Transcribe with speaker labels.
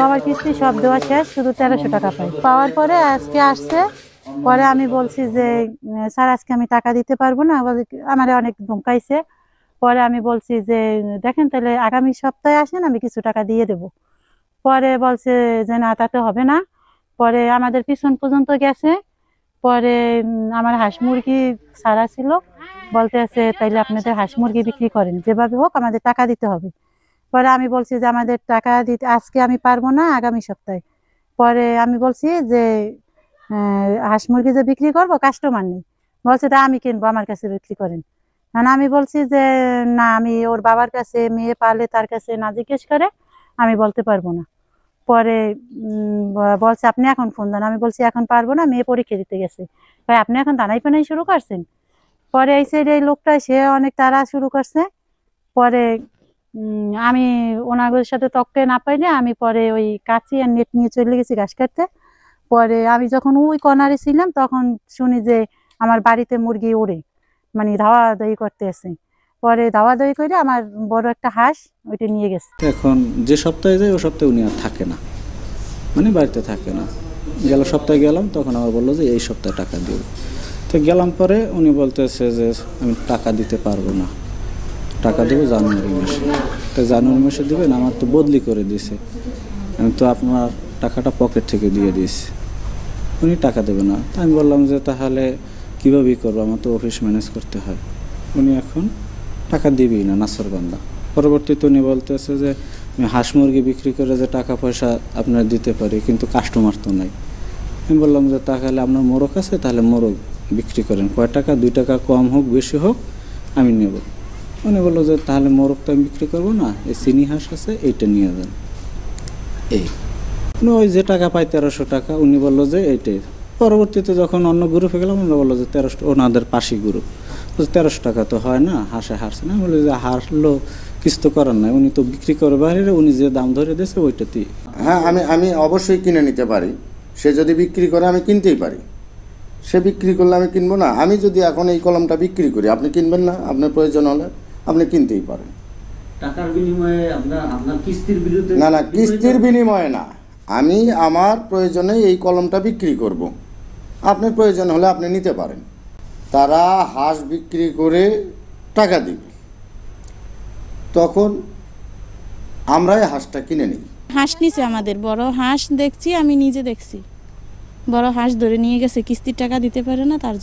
Speaker 1: আমার কিস্তি সব দেওয়া শেষ, শুধু 1300 টাকা পাই। পাওয়ার পরে আজকে আসছে, পরে আমি বলছি যে স্যার আজকে আমি টাকা দিতে পারবো না, আমার অনেক ধমকাইছে। পরে আমি বলছি যে দেখেন তাহলে আগামী সপ্তাহে আসেন, আমি কিছু টাকা দিয়ে দেব। পরে বলছে যে না, তাতে হবে না। পরে আমাদের পিছন পর্যন্ত গেছে। পরে আমার হাঁস মুরগি ছাড়া ছিল, বলতে আছে তাইলে আপনাদের হাঁস মুরগি বিক্রি করেন, যেভাবে হোক আমাদের টাকা দিতে হবে। পরে আমি বলছি যে আমাদের টাকা দিতে আজকে আমি পারবো না, আগামী সপ্তাহে। পরে আমি বলছি যে হাঁস মুরগি যে বিক্রি করবো, কাস্টমার নেই। বলছে তা আমি কিনবো, আমার কাছে বিক্রি করেন। কারণ আমি বলছি যে না, আমি ওর বাবার কাছে, মেয়ে পালে তার কাছে না জিজ্ঞেস করে আমি বলতে পারবো না। পরে বলছে আপনি এখন ফোন দেন। আমি বলছি এখন পারবো না, মেয়ে পরীক্ষা দিতে গেছে। ভাই আপনি এখন দানাই পানাই শুরু করছেন। পরে এই সাইডে এই লোকটা সে অনেক তাড়া শুরু করছে। পরে আমি ওনাদের সাথে তককে না পাইলে আমি পরে ওই কাঁচি আর নেট নিয়ে চলে গেছি ঘাস কাটতে। পরে আমি যখন ওই কর্নারে ছিলাম তখন শুনি যে আমার বাড়িতে মুরগি ওড়ে, মানে ধাওয়া দাওয়ি করতে আসে। পরে ধাওয়া দাওয়ি করে আমার বড় একটা হাঁস ওইটা নিয়ে গেছে।
Speaker 2: এখন যে সপ্তাহে যায় ও সপ্তাহে উনি আর থাকে না, মানে বাড়িতে থাকে না। গেল সপ্তাহে গেলাম, তখন আমার বললো যে এই সপ্তাহে টাকা দিব। তো গেলাম, পরে উনি বলতেছে যে আমি টাকা দিতে পারবো না, টাকা দেবো জানুয়ারি মাসে। তো জানুয়ারি মাসে দেবেন, আমার তো বদলি করে দিয়েছে, আমি তো আপনার টাকাটা পকেট থেকে দিয়ে দিয়েছি, উনি টাকা দেবে না। তা আমি বললাম যে তাহলে কীভাবে করবো, আমার তো অফিস ম্যানেজ করতে হয়। উনি এখন টাকা দিবেই না, নাসরবান্দা। পরবর্তীতে উনি বলতেছে যে আমি হাঁস মুরগি বিক্রি করে যে টাকা পয়সা আপনার দিতে পারি, কিন্তু কাস্টমার তো নাই। আমি বললাম যে তাহলে আপনার মোরগ আছে, তাহলে মোরগ বিক্রি করেন, কয় টাকা, 2 টাকা কম হোক বেশি হোক আমি নেব। উনি বললো যে তাহলে মোরগ তো আমি বিক্রি করবো না, এই চিনি হাঁস আছে এইটা নিয়ে যান। এই ওই যে টাকা পাই 1300 টাকা, উনি বললো যে এইটাই। পরবর্তীতে যখন অন্য গ্রুপে গেলাম, ওরা বললো যে 1300, ওনাদের পাশি গ্রুপ, 1300 টাকা তো হয় না, হাঁসে হারছে না। বলে যে হারলো, কিছু তো করার নাই, উনি তো বিক্রি করে বাইরে, উনি যে দাম ধরে দিয়েছে ওইটাতেই।
Speaker 3: হ্যাঁ, আমি অবশ্যই কিনে নিতে পারি। সে যদি বিক্রি করে আমি কিনতেই পারি। সে বিক্রি করলে আমি কিনবো না? আমি যদি এখন এই কলমটা বিক্রি করি, আপনি কিনবেন না? আপনার প্রয়োজন হলে আপনি কিনতেই পারেন।
Speaker 4: টাকার বিনিময়ে আপনার কিস্তির বিরুদ্ধে?
Speaker 3: না না, কিস্তির বিনিময়ে না, আমি আমার প্রয়োজনে এই কলমটা বিক্রি করব। আপনার প্রয়োজন হলে আপনি নিতে পারেন। তারা হাঁস বিক্রি করে টাকা দিবে, তখন আমরাই হাঁসটা কিনে নিই।
Speaker 5: হাঁস নিছে, আমাদের বড় হাঁস দেখছি, আমি নিজে দেখছি। বড় হাঁস ধরে নিয়ে গেছে, কিস্তির টাকা দিতে পারে না, তার জন্য।